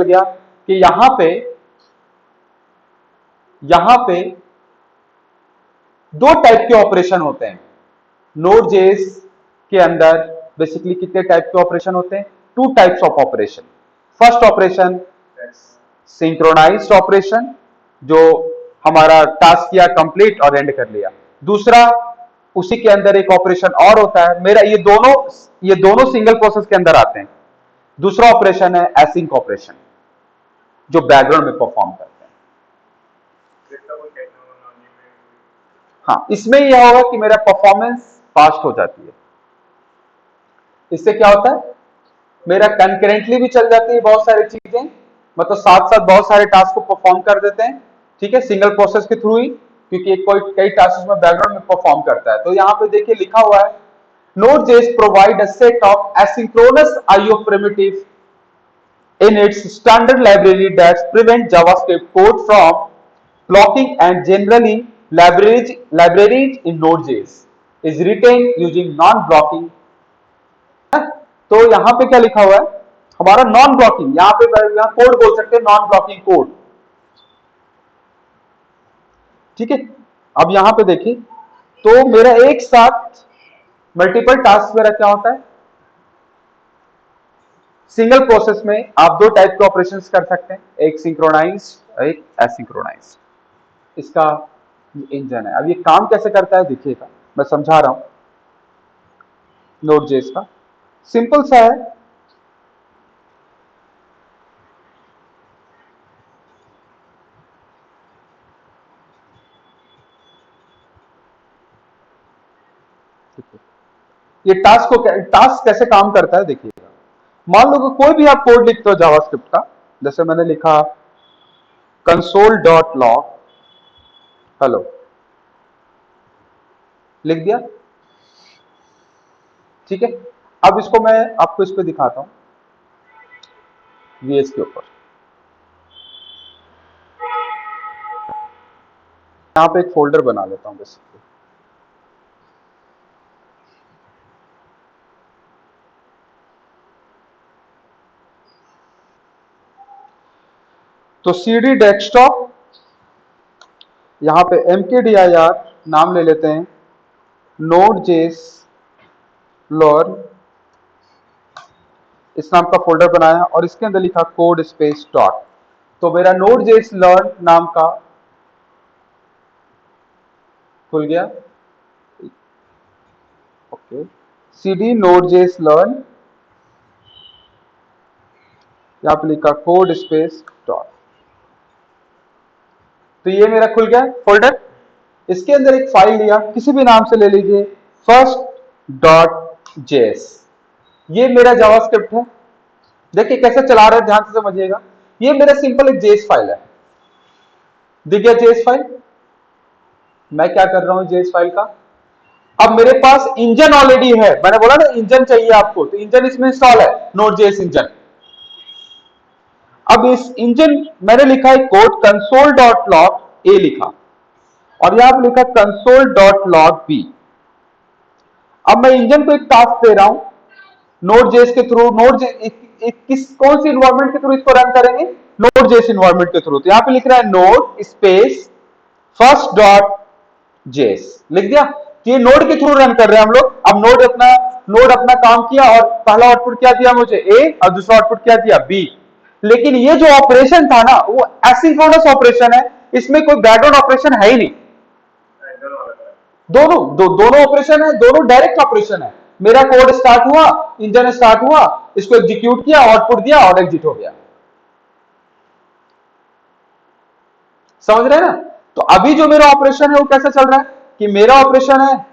गया कि यहां पे दो टाइप के ऑपरेशन होते हैं Node.js के अंदर। बेसिकली कितने टाइप के ऑपरेशन होते हैं? Two types of operation. First operation synchronized operation, जो हमारा टास्क किया कंप्लीट और एंड कर लिया। दूसरा उसी के अंदर एक ऑपरेशन और होता है मेरा, ये दोनों सिंगल प्रोसेस के अंदर आते हैं। दूसरा ऑपरेशन है एसिंक ऑपरेशन, जो बैकग्राउंड में परफॉर्म करते हैं। हाँ, इसमें यह होगा कि मेरा परफॉर्मेंस फास्ट हो जाती है। इससे क्या होता है, मेरा कंकरेंटली भी चल जाती है बहुत सारी चीजें, मतलब साथ साथ बहुत सारे टास्क को परफॉर्म कर देते हैं। ठीक है, सिंगल प्रोसेस के थ्रू ही, क्योंकि कई टास्क में बैकग्राउंड में परफॉर्म करता है। तो यहाँ पे देखिए लिखा हुआ है Node.js provide a set of asynchronous IO primitive in its standard library that prevent JavaScript code from blocking, and generally libraries in Node.js is written using non-blocking। तो यहां पे क्या लिखा हुआ है, हमारा नॉन ब्लॉकिंग, यहां पे यहां कोड बोल सकते हैं, नॉन ब्लॉकिंग कोड। ठीक है, अब यहां पे देखिए, तो मेरा एक साथ मल्टीपल टास्क मेरा क्या होता है, सिंगल प्रोसेस में आप दो टाइप के ऑपरेशंस कर सकते हैं, एक सिंक्रोनाइज, एक एसिंक्रोनाइज। इसका इंजन है। अब ये काम कैसे करता है देखिएगा, मैं समझा रहा हूं। Node.js का सिंपल सा है, ये टास्क कैसे काम करता है देखिएगा। मान लो कि कोई भी आप कोड लिखते हो जावास्क्रिप्ट का, जैसे मैंने लिखा console.log हेलो, लिख दिया। ठीक है, अब इसको मैं आपको इस पे दिखाता हूं, VS के ऊपर। यहां पे एक फोल्डर बना लेता हूं बेसिकली। तो CD डेस्कटॉप, यहां पे mkdir नाम ले लेते हैं, Node.js learn, इस नाम का फोल्डर बनाया और इसके अंदर लिखा कोड स्पेस डॉट। तो मेरा Node.js learn नाम का खुल गया। ओके, CD Node.js learn, यहां पे लिखा कोड स्पेस डॉट। तो ये मेरा खुल गया फोल्डर। इसके अंदर एक फाइल लिया, किसी भी नाम से ले लीजिए, first.js। ये मेरा जावास्क्रिप्ट है। देखिए कैसे चला रहे हैं, ध्यान से समझिएगा। ये मेरा सिंपल एक जेएस फाइल है, दिख गया जेएस फाइल। मैं क्या कर रहा हूं जेएस फाइल का, अब मेरे पास इंजन ऑलरेडी है, मैंने बोला ना इंजन चाहिए आपको, तो इंजन इसमें इंस्टॉल है, Node.js इंजन। अब इस इंजन मैंने लिखा है कोड console.log ए लिखा, और यहां पर लिखा console.log b। अब मैं इंजन को एक टास्क दे रहा हूं Node.js के थ्रू, कौन सी इन्वायरमेंट के थ्रू इसको रन करेंगे, Node.js इन्वायरमेंट के थ्रू। तो यहां पे लिख रहा है node स्पेस first.js, लिख दिया। ये नोड के थ्रू रन कर रहे हैं हम लोग। अब नोड अपना काम किया और पहला आउटपुट क्या दिया मुझे, ए, और दूसरा आउटपुट क्या दिया, बी। लेकिन ये जो ऑपरेशन था ना, वो एसिंक्रोनस ऑपरेशन है, इसमें कोई बैकग्राउंड ऑपरेशन है ही नहीं। दोनों ऑपरेशन है, दोनों डायरेक्ट ऑपरेशन है। मेरा कोड स्टार्ट हुआ, इंजन स्टार्ट हुआ, इसको एग्जीक्यूट किया, आउटपुट दिया और एग्जिट हो गया। समझ रहे हैं ना? तो अभी जो मेरा ऑपरेशन है वो कैसे चल रहा है कि मेरा ऑपरेशन है,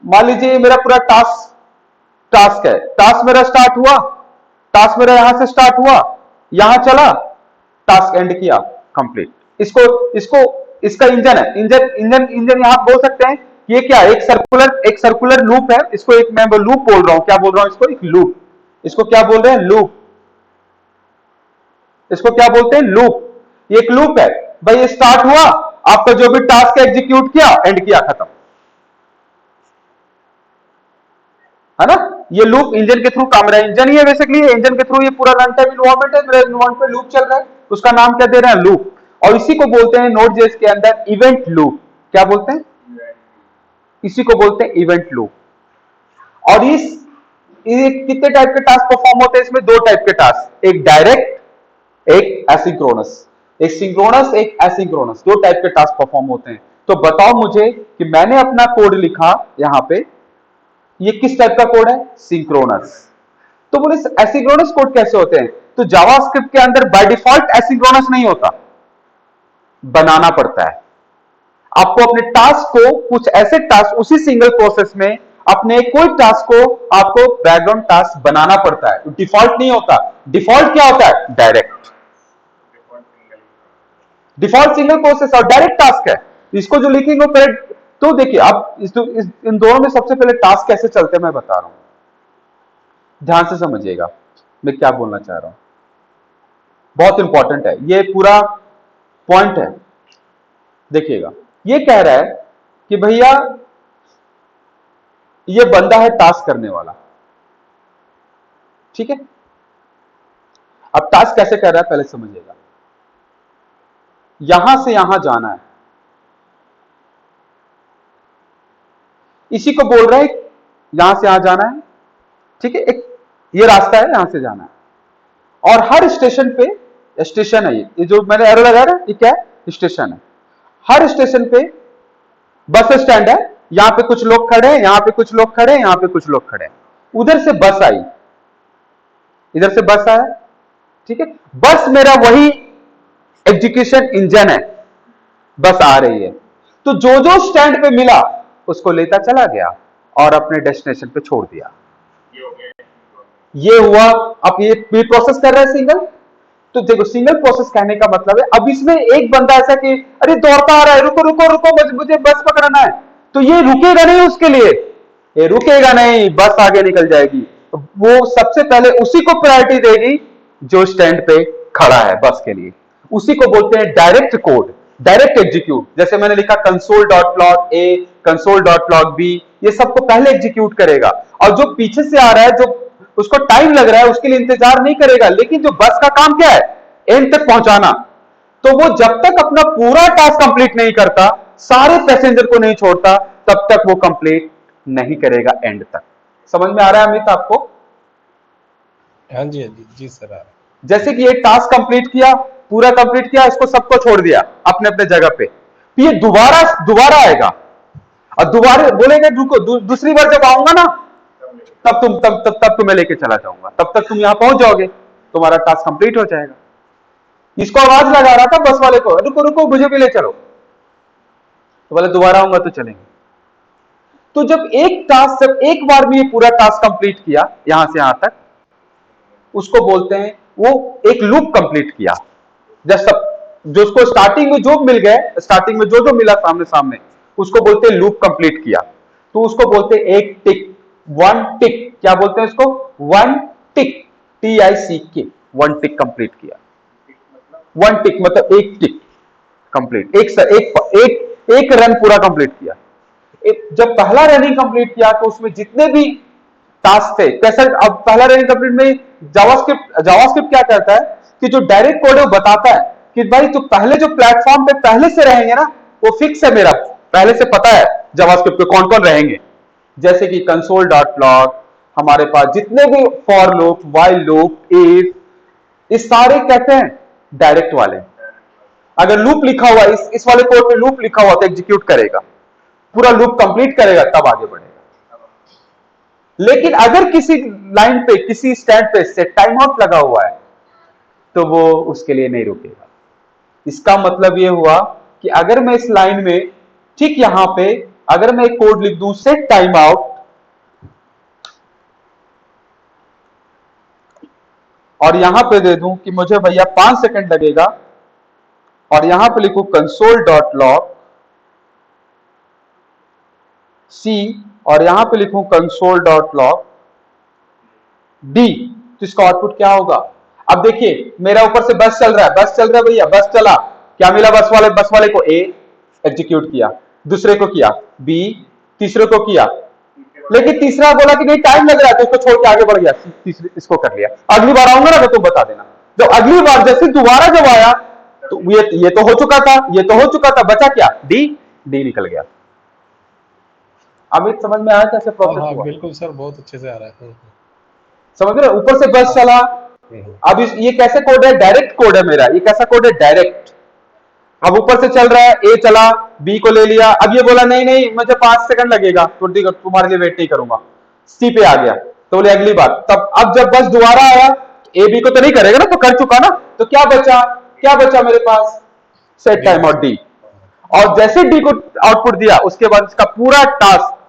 मान लीजिए मेरा पूरा टास्क है, टास्क मेरा स्टार्ट हुआ, टास्क मेरा यहां से स्टार्ट हुआ, यहां चला, टास्क एंड किया, कंप्लीट। इसका इंजन है, इंजन यहां बोल सकते हैं ये क्या, एक सर्कुलर लूप है। इसको एक मैं लूप बोल रहा हूं, क्या बोल रहा हूं इसको, एक लूप। इसको क्या बोल रहे हैं, लूप। इसको क्या बोलते हैं, लूप। ये एक लूप है भाई, ये स्टार्ट हुआ, आपका जो भी टास्क एग्जीक्यूट किया, एंड किया, खत्म, है ना। ये लूप इंजन के थ्रू काम रहा है, इंजन ही है बेसिकली, इंजन के थ्रू ये पूरा रन टाइम इन्वायरमेंट है, मेरा इन्वायरमेंट पे लूप चल रहा है, उसका नाम क्या दे रहे हैं, लूप। और इसी को बोलते हैं नोड.जेएस के अंदर इवेंट लूप। क्या बोलते हैं, इसी को बोलते हैं इवेंट लूप। और ये कितने टाइप के टास्क परफॉर्म होते हैं, इसमें दो टाइप के टास्क, एक डायरेक्ट एक एसिंक्रोनस, एक सिंक्रोनस एक एसिंक्रोनस, दो टाइप के टास्क परफॉर्म होते हैं। तो बताओ मुझे कि मैंने अपना कोड लिखा यहां पे, ये किस टाइप का कोड है, सिंक्रोनस। तो बोले एसिंक्रोनस कोड कैसे होते हैं, तो जावास्क्रिप्ट के अंदर बाय डिफॉल्ट एसिंक्रोनस नहीं होता, बनाना पड़ता है। आपको अपने टास्क को, कुछ ऐसे टास्क उसी सिंगल प्रोसेस में अपने कोई टास्क को आपको बैकग्राउंड टास्क बनाना पड़ता है, डिफॉल्ट नहीं होता। डिफॉल्ट क्या होता है, डायरेक्ट, डिफॉल्ट सिंगल प्रोसेस और डायरेक्ट टास्क है। इसको जो लिखेंगे करेक्ट। तो देखिए आप इन दोनों में सबसे पहले टास्क कैसे चलते हैं मैं बता रहा हूं, ध्यान से समझिएगा मैं क्या बोलना चाह रहा हूं, बहुत इंपॉर्टेंट है ये पूरा पॉइंट है। देखिएगा, ये कह रहा है कि भैया ये बंदा है टास्क करने वाला, ठीक है। अब टास्क कैसे कर रहा है पहले समझिएगा, यहां से यहां जाना है, इसी को बोल रहा है यहां से यहां जाना है, ठीक है। एक ये रास्ता है, यहां से जाना है। और हर स्टेशन पे, स्टेशन है ये जो मैंने एरो लगाया ना, ये क्या है, स्टेशन है। हर स्टेशन पे बस स्टैंड है, यहां पे कुछ लोग खड़े हैं, यहां पे कुछ लोग खड़े हैं, यहां पे कुछ लोग खड़े हैं। उधर से बस आई, इधर से बस आया, ठीक है। बस मेरा वही एग्जीक्यूशन इंजन है, बस आ रही है। तो जो जो स्टैंड पे मिला उसको लेता चला गया और अपने डेस्टिनेशन पे छोड़ दिया। ये हुआ। अब ये प्रोसेस कर रहा है सिंगल। तो देखो, सिंगल प्रोसेस कहने का मतलब है, अब इसमें एक बंदा ऐसा कि अरे दौड़ता आ रहा है, रुको रुको रुको मुझे बस पकड़ना है, तो ये रुकेगा नहीं, उसके लिए ये रुकेगा नहीं, बस आगे निकल जाएगी। वो सबसे पहले उसी को प्रायोरिटी देगी जो स्टैंड पे खड़ा है बस के लिए। उसी को बोलते हैं डायरेक्ट कोड, डायरेक्ट एग्जीक्यूट। जैसे मैंने लिखा console.log A, console.log B, ये सबको पहले एग्जीक्यूट करेगा। और जो पीछे से आ रहा है, जो उसको टाइम लग रहा है, उसके लिए इंतजार नहीं करेगा। लेकिन जो बस का काम क्या है, एंड तक पहुंचाना। तो वो जब तक अपना पूरा टास्क कंप्लीट नहीं करता, सारे पैसेंजर को नहीं छोड़ता, तब तक वो कंप्लीट नहीं करेगा एंड तक। समझ में आ रहा है अमित आपको? हाँ जी, हाँ जी, जी सर। जैसे कि ये टास्क कंप्लीट किया, पूरा कंप्लीट किया, इसको सबको छोड़ दिया अपने अपने जगह पे, तो ये दोबारा आएगा और दोबारा बोलेंगे रुको, दूसरी बार जब आऊंगा ना तब तुम्हें लेके चला जाऊंगा, तब तक तुम यहां पहुंच जाओगे, तुम्हारा टास्क कंप्लीट हो जाएगा। इसको आवाज लगा रहा था बस वाले को, रुको रुको मुझे भी ले चलो, तो बोले दोबारा आऊंगा तो चलेंगे। तो जब एक बार में ये पूरा टास्क कंप्लीट किया यहां से यहां तक, उसको बोलते हैं वो एक लूप कंप्लीट किया। जब जो उसको स्टार्टिंग में जो मिल गए, स्टार्टिंग में जो जो मिला सामने सामने, उसको बोलते हैं लूप कंप्लीट किया। तो उसको बोलते हैं एक टिक, वन टिक। क्या बोलते हैं इसको, one tick, TICK, one tick complete किया। वन टिक मतलब एक टिक कंप्लीट, एक रन पूरा कंप्लीट किया। जब पहला रनिंग कंप्लीट किया तो उसमें जितने भी टास्क थे, कैसे, अब पहला रनिंग कंप्लीट में जावास्क्रिप्ट क्या करता है कि जो डायरेक्ट कोड है वो बताता है कि भाई तो पहले जो प्लेटफॉर्म पे पहले से रहेंगे ना, वो फिक्स है, मेरा पहले से पता है जावास्क्रिप्ट पे कौन कौन रहेंगे। जैसे कि console.log, हमारे पास जितने भी for loop, while loop, if, ये सारे कहते हैं डायरेक्ट वाले। अगर लूप लिखा हुआ, इस वाले कोड में लूप लिखा हुआ तो एग्जीक्यूट करेगा, पूरा लूप कंप्लीट करेगा तब आगे बढ़ेगा। लेकिन अगर किसी लाइन पे, किसी स्टैंड पे सेट टाइम आउट लगा हुआ है तो वो उसके लिए नहीं रुकेगा। इसका मतलब ये हुआ कि अगर मैं इस लाइन में, ठीक यहां पे अगर मैं एक कोड लिख दूं सेट टाइम आउट, और यहां पे दे दूं कि मुझे भैया 5 सेकंड लगेगा, और यहां पे लिखूं console.log C, और यहां पे लिखूं console.log D, तो इसका आउटपुट क्या होगा। अब देखिए मेरा ऊपर से बस चल रहा है, बस चल रहा है भैया, बस चला, क्या मिला बस वाले को, A एग्जीक्यूट किया, दूसरे को किया B, तीसरे को किया लेकिन तीसरा बोला कि नहीं टाइम लग रहा है, तो उसको छोड़ के आगे बढ़ गया, तीसरे इसको कर लिया। अगली बार आऊंगा ना तो तुम बता देना। जब अगली बार जैसे दोबारा जब आया तो ये तो हो चुका था, ये तो हो चुका था, बचा क्या, डी, डी निकल गया। अब एक समझ में आया कैसे हाँ प्रोसेस हाँ हुआ? बिल्कुल सर, बहुत अच्छे से आ रहा है। समझ रहे हो? ऊपर से बस चला। अब ये कैसे कोड है, डायरेक्ट कोड है मेरा, ये कैसा कोड है, डायरेक्ट। अब ऊपर से चल रहा है, ए चला, बी को ले लिया, अब ये बोला नहीं नहीं मुझे 5 सेकंड लगेगा, तो तुम्हारे लिए वेट नहीं करूंगा, सी पे आ गया, तो बोले अगली बार। तब अब जब बस दोबारा आया, ए बी को तो नहीं करेगा ना, तो कर चुका ना, तो क्या बचा, क्या बचा मेरे पास, सेट टाइम और डी। और जैसे डी को आउटपुट दिया उसके बाद इसका पूरा टास्क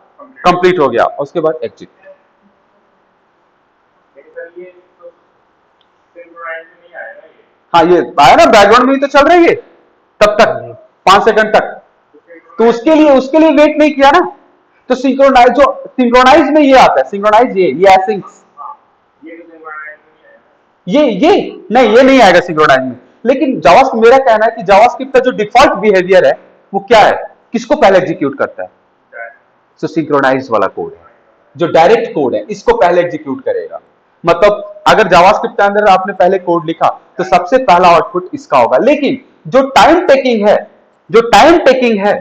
कंप्लीट हो गया, उसके बाद एग्जिट। हाँ ये आया ना, बैकग्राउंड में ही तो चल रही है तब तक 5 सेकंड तक, तो उसके लिए वेट नहीं किया ना। तो सिंक्रोनाइज, जो सिंक्रोनाइज में ये आता है, सिंक्रोनाइज ये एसिंक्स, ये नहीं, ये नहीं आएगा सिंक्रोनाइज में। लेकिन जावास्क्रिप्ट, मेरा कहना है कि जावास्क्रिप्ट का जो डिफॉल्ट बिहेवियर है वो क्या है, किसको पहले एग्जीक्यूट करता है, तो सिंक्रोनाइज वाला कोड है, जो डायरेक्ट कोड है इसको पहले एग्जीक्यूट करेगा। मतलब अगर जावास्क्रिप्ट के अंदर आपने पहले कोड लिखा तो सबसे पहला आउटपुट इसका होगा। लेकिन जो टाइम टेकिंग है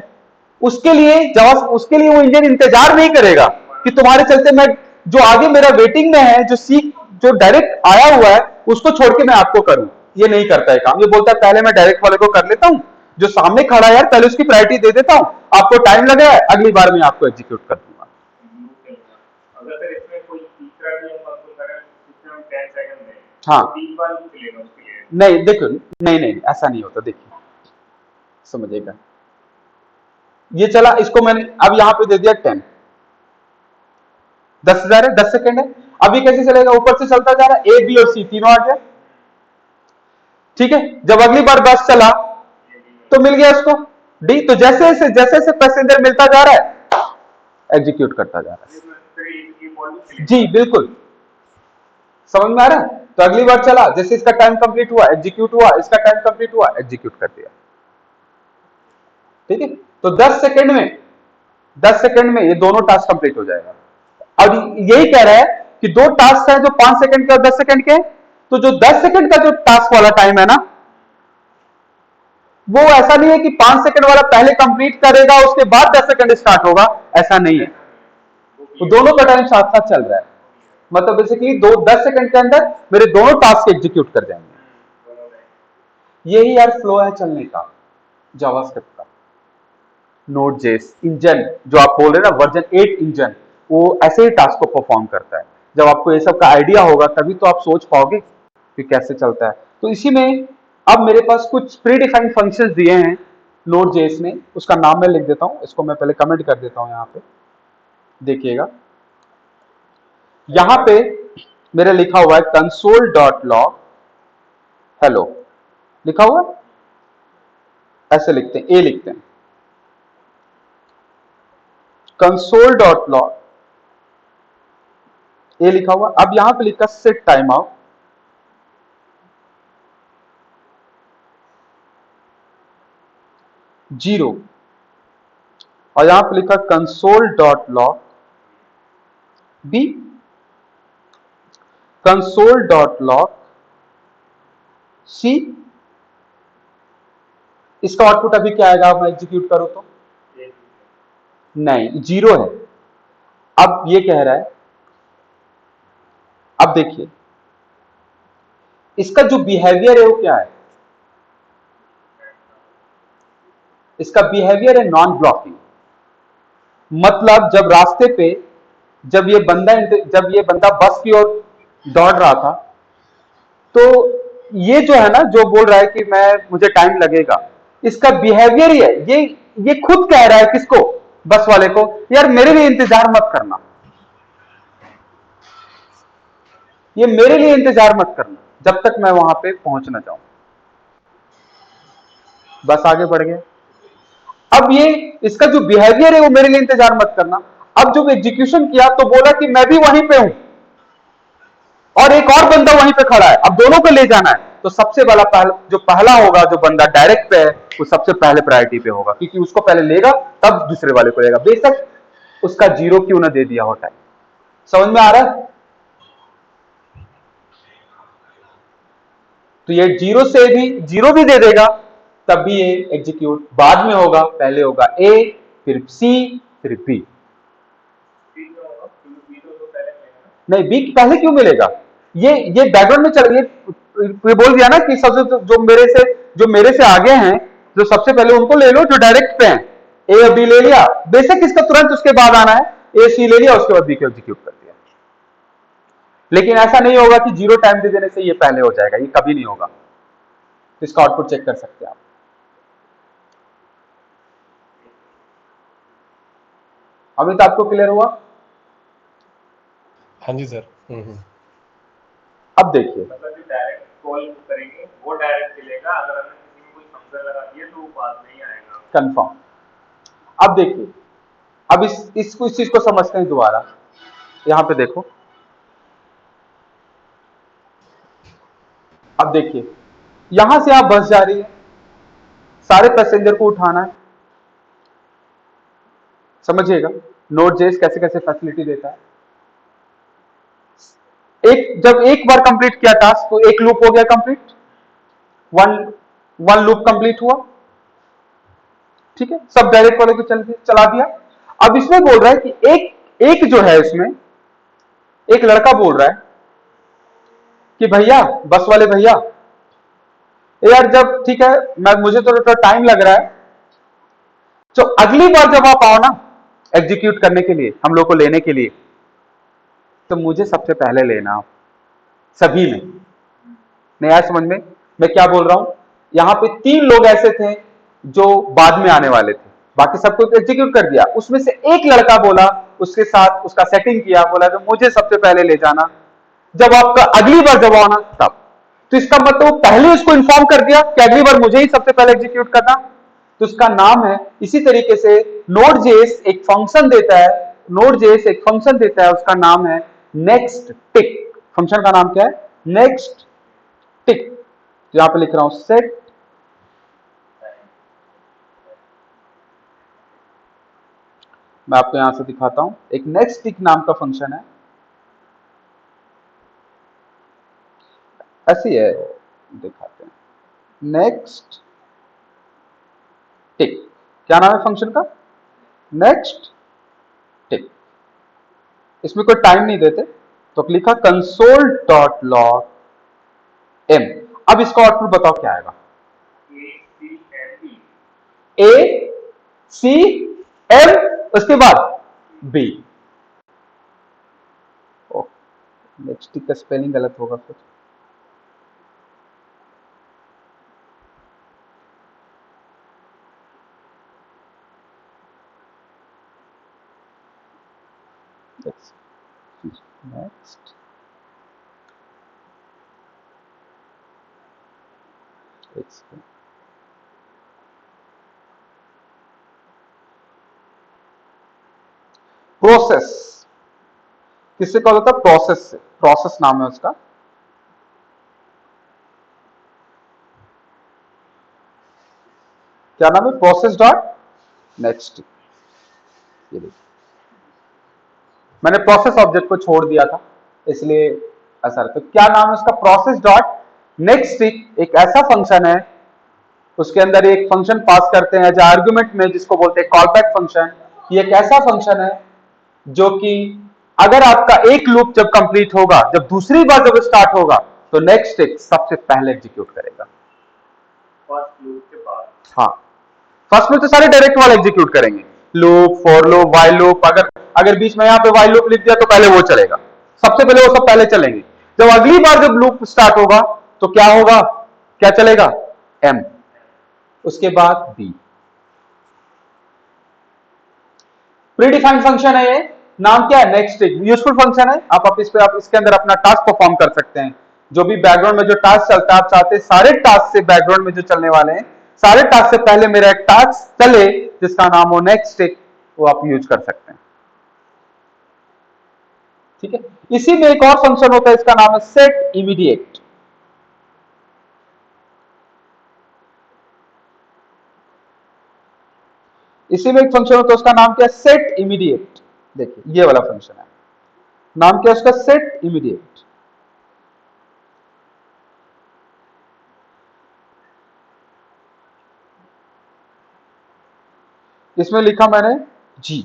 उसके लिए वो इंजन इंतजार नहीं करेगा कि तुम्हारे चलते मैं, जो आगे मेरा वेटिंग में है, जो डायरेक्ट आया हुआ है उसको छोड़ के मैं आपको करूं, ये नहीं करता है काम। ये बोलता है पहले मैं डायरेक्ट वाले को कर लेता हूं, जो सामने खड़ा है यार पहले उसकी प्रायोरिटी दे देता हूं, आपको टाइम लगा है अगली बार मैं आपको एग्जीक्यूट कर दूंगा। अगर सर इसमें कोई तीसरा भी हम आपको करें सिस्टम 10 सेकंड में, हाँ, तो 3 बार भी चलेगा उसके लिए? नहीं देखो, नहीं ऐसा नहीं होता, देखिए समझेगा। ये चला, इसको मैंने अब यहां पे दे दिया 10, 10,000 है, 10 सेकंड है। अभी कैसे चलेगा, ऊपर से चलता जा रहा है, ए बी और सी तीनों आ गया, ठीक है। जब अगली बार बस चला तो मिल गया उसको डी, तो जैसे जैसे पैसेंजर मिलता जा रहा है एग्जीक्यूट करता जा रहा है। जी बिल्कुल, समझ में आ रहा है। तो अगली बार चला, जैसे इसका टाइम कंप्लीट हुआ एग्जीक्यूट हुआ, इसका टाइम कंप्लीट हुआ एग्जीक्यूट कर दिया, ठीक है। तो 10 सेकंड में ये दोनों टास्क कंप्लीट हो जाएगा। अब यही कह रहा है कि दो टास्क है जो 5 सेकंड के और 10 सेकंड के, तो जो 10 सेकंड का जो टास्क वाला टाइम है ना, वो ऐसा नहीं है कि 5 सेकंड वाला पहले कंप्लीट करेगा उसके बाद 10 सेकंड स्टार्ट होगा, ऐसा नहीं है। तो दोनों का टाइम साथ साथ चल रहा है, मतलब बेसिकली 10 सेकंड के अंदर मेरे दोनों टास्क एग्जीक्यूट कर जाएंगे। यही यार फ्लो है चलने का जावास्क्रिप्ट का। नोड.जेएस इंजन जो आप बोल रहे हैं ना, वर्जन 8 इंजन, वो ऐसे ही टास्क को परफॉर्म करता है। जब आपको ये सब का आइडिया होगा तभी तो आप सोच पाओगे कि कैसे चलता है। तो इसी में अब मेरे पास कुछ प्री डिफाइंड फंक्शंस दिए हैं नोड.जेएस ने, उसका नाम मैं लिख देता हूं, इसको मैं पहले कमेंट कर देता हूं, यहां पे देखिएगा। यहां पे मेरा लिखा हुआ है console.log हेलो, लिखा हुआ है, ऐसे लिखते हैं, ए लिखते हैं console.log, ए लिखा हुआ। अब यहां पे लिखा सेट टाइम आउट, जीरो, और यहां पे लिखा console.log बी, console.log सी। इसका आउटपुट अभी क्या आएगा, मैं एग्जीक्यूट करूं तो नहीं, जीरो है। अब ये कह रहा है, अब देखिए इसका जो बिहेवियर है वो क्या है, इसका बिहेवियर है नॉन ब्लॉकिंग। मतलब जब रास्ते पे जब ये बंदा बस की ओर दौड़ रहा था, तो ये जो है ना, जो बोल रहा है कि मुझे टाइम लगेगा, इसका बिहेवियर ही है, ये खुद कह रहा है किसको, बस वाले को, यार मेरे लिए इंतजार मत करना, ये मेरे लिए इंतजार मत करना जब तक मैं वहां पे पहुंच ना जाऊं। बस आगे बढ़ गया। अब ये इसका जो बिहेवियर है वो मेरे लिए इंतजार मत करना। अब जब एग्जीक्यूशन किया तो बोला कि मैं भी वहीं पे हूं और एक और बंदा वहीं पे खड़ा है, अब दोनों को ले जाना है। तो सबसे जो पहला होगा, जो बंदा डायरेक्ट पे है, वो सबसे पहले प्रायोरिटी पे होगा, क्योंकि उसको पहले लेगा तब दूसरे वाले को लेगा। बेशक उसका 0 क्यों ना दे दिया हो टाइम। समझ में आ रहा है? तो ये 0 से भी 0 भी दे देगा तब भी ये एग्जीक्यूट बाद में होगा, पहले होगा ए, फिर सी, फिर बी। बी क्यों होगा, क्योंकि बी तो पहले मिलेगा। नहीं, बी पहले क्यों मिलेगा, ये बैकग्राउंड में चल, ये बोल दिया ना कि सबसे जो मेरे से आगे हैं, जो सबसे पहले उनको ले लो जो डायरेक्ट पे हैं। ए और बी ले लिया, बेशक इसका तुरंत उसके बाद आना है, ए सी ले लिया, उसके बाद बी को एग्जीक्यूट कर दिया। लेकिन ऐसा नहीं होगा कि 0 टाइम दे देने से ये पहले हो जाएगा, ये कभी नहीं होगा। तो इसका आउटपुट चेक कर सकते हैं आप। अभी तो आपको क्लियर हुआ? हाँ जी सर। अब देखिए, मतलब जो डायरेक्ट कॉल करेंगे वो डायरेक्ट चलेगा, अगर हमने किसी में कोई फंक्शन लगा दिया तो वो बाद में ही आएगा। कंफर्म। अब देखिए, अब इस चीज को समझते हैं दोबारा। यहां पे देखो, अब देखिए, यहां से आप बस जा रही है, सारे पैसेंजर को उठाना है। समझिएगा Node.js कैसे कैसे फैसिलिटी देता है। जब एक बार कंप्लीट किया टास्क तो एक लूप हो गया कंप्लीट, वन लूप कंप्लीट हुआ, ठीक है, सब डायरेक्ट वाले को चला दिया। अब इसमें बोल रहा है कि एक जो है, इसमें एक लड़का बोल रहा है कि भैया, बस वाले भैया, यार जब ठीक है, मुझे तो टाइम लग रहा है, तो अगली बार जब आप आओ ना एग्जीक्यूट करने के लिए, हम लोग को लेने के लिए, तो मुझे सबसे पहले लेना आप सभी में। नहीं आया समझ में मैं क्या बोल रहा हूं? यहां पे 3 लोग ऐसे थे जो बाद में आने वाले थे, बाकी सबको एग्जीक्यूट कर दिया। उसमें से एक लड़का बोला, उसके साथ उसका सेटिंग किया, बोला कि मुझे सबसे पहले ले जाना, जब आपका अगली बार जब आना तब। तो इसका मतलब पहले उसको इन्फॉर्म कर दिया कि अगली बार मुझे ही सबसे पहले एग्जीक्यूट करना। तो उसका नाम है, इसी तरीके से Node.js एक फंक्शन देता है, Node.js एक फंक्शन देता है, उसका नाम है नेक्स्ट टिक। फंक्शन का नाम क्या है? Next tick. यहां पे लिख रहा हूं सेट, मैं आपको यहां से दिखाता हूं, एक नेक्स्ट टिक नाम का फंक्शन है। ऐसी है, दिखाते हैं, नेक्स्ट टिक। क्या नाम है फंक्शन का? Next tick. इसमें कोई टाइम नहीं देते, तो लिखा कंसोल डॉट लॉग एम। अब इसका आउटपुट बताओ क्या आएगा? ए सी एम, उसके बाद बी। नेक्स्ट टिक का स्पेलिंग गलत होगा कुछ। नेक्स्ट प्रोसेस, किससे कॉल होता है? प्रोसेस से। प्रोसेस नाम है उसका। क्या नाम है? Process dot next. ये देखिए, मैंने प्रोसेस ऑब्जेक्ट को छोड़ दिया था, इसलिए ऐसा। तो क्या नाम है उसका? Process dot next. एक ऐसा फंक्शन है, उसके अंदर एक फंक्शन पास करते हैं एज आर्गुमेंट में, जिसको बोलते हैं कॉलबैक फंक्शन। ये एक ऐसा फंक्शन है जो कि अगर आपका एक लूप जब कंप्लीट होगा, जब दूसरी बार जब स्टार्ट होगा, तो नेक्स्ट टिक सबसे पहले एग्जीक्यूट करेगा फर्स्ट लूप के बाद। हाँ, फर्स्ट में तो सारे डायरेक्ट वाले एग्जीक्यूट करेंगे, loop, for loop, while loop. अगर बीच में यहां पे व्हाइल लूप लिख दिया तो पहले वो चलेगा, सबसे पहले वो सब पहले चलेंगे। जब अगली बार जब लूप स्टार्ट होगा तो क्या होगा? क्या चलेगा? एम, उसके बाद बी। प्रीडिफाइंड फंक्शन है ये, नाम क्या है? Next tick. यूजफुल फंक्शन है, आप इसके अंदर अपना टास्क परफॉर्म कर सकते हैं। जो भी बैकग्राउंड में जो टास्क चलता है, आप चाहते हैं सारे टास्क से, बैकग्राउंड में जो चलने वाले हैं सारे टास्क से पहले मेरा एक टास्क चले जिसका नाम हो नेक्स्ट टिक, वो आप यूज कर सकते हैं। ठीक है, इसी में एक और फंक्शन होता है, इसका नाम है सेट इमीडिएट। इसी में एक फंक्शन होता है, उसका नाम क्या है? Set immediate. देखिए ये वाला फंक्शन है, नाम क्या है उसका, सेट इमीडिएट। इसमें लिखा मैंने जी।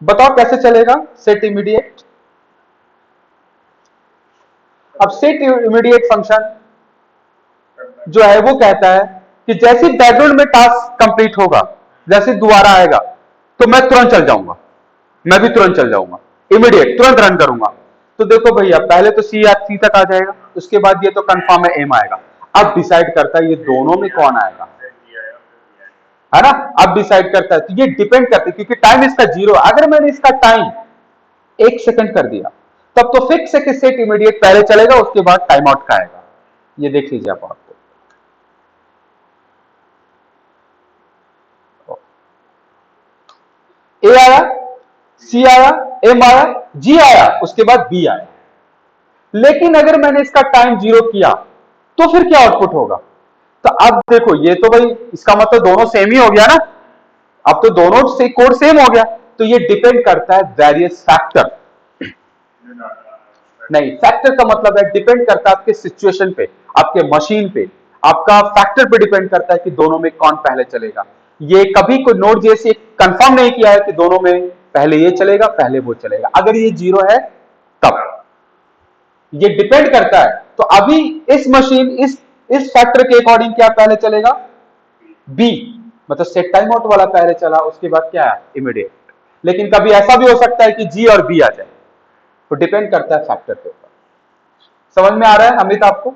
बताओ कैसे चलेगा सेट इमीडिएट। अब सेट इमीडिएट फंक्शन जो है वो कहता है कि जैसे बैकग्राउंड में टास्क कंप्लीट होगा, जैसे दोबारा आएगा तो मैं तुरंत चल जाऊंगा, मैं भी तुरंत चल जाऊंगा, इमीडिएट तुरंत रन करूंगा। तो देखो भैया पहले तो सी तक आ जाएगा, उसके बाद ये तो कंफर्म है एम आएगा। अब डिसाइड करता है ये दोनों में कौन आएगा, है ना। अब डिसाइड करता है, तो ये डिपेंड करता है क्योंकि टाइम इसका 0। अगर मैंने इसका टाइम 1 सेकंड कर दिया तब तो फिक्स है कि सेट इमीडिएट पहले चलेगा, उसके बाद टाइम आउट का आएगा। ये देख लीजिए आप आपको, ए आया, सी आया, एम आया, जी आया, उसके बाद बी आया। लेकिन अगर मैंने इसका टाइम 0 किया तो फिर क्या आउटपुट होगा। तो अब देखो ये तो भाई इसका मतलब दोनों सेम ही हो गया ना, अब तो दोनों से कोड सेम हो गया। तो ये डिपेंड करता है वेरियस फैक्टर, नहीं फैक्टर का मतलब है डिपेंड करता है आपके सिचुएशन पे, आपके मशीन पे, आपका फैक्टर पे डिपेंड करता है कि दोनों में कौन पहले चलेगा। ये कभी कोई नोड जैसे कंफर्म नहीं किया है कि दोनों में पहले ये चलेगा पहले वो चलेगा। अगर ये 0 है तब ये डिपेंड करता है। तो अभी इस मशीन इस फैक्टर के अकॉर्डिंग क्या पहले चलेगा, बी, मतलब सेट टाइम आउट वाला पहले चला, उसके बाद क्या है इमीडिएट। लेकिन कभी ऐसा भी हो सकता है कि जी और बी आ जाए, तो डिपेंड करता है फैक्टर के ऊपर। समझ में आ रहा है अमित आपको?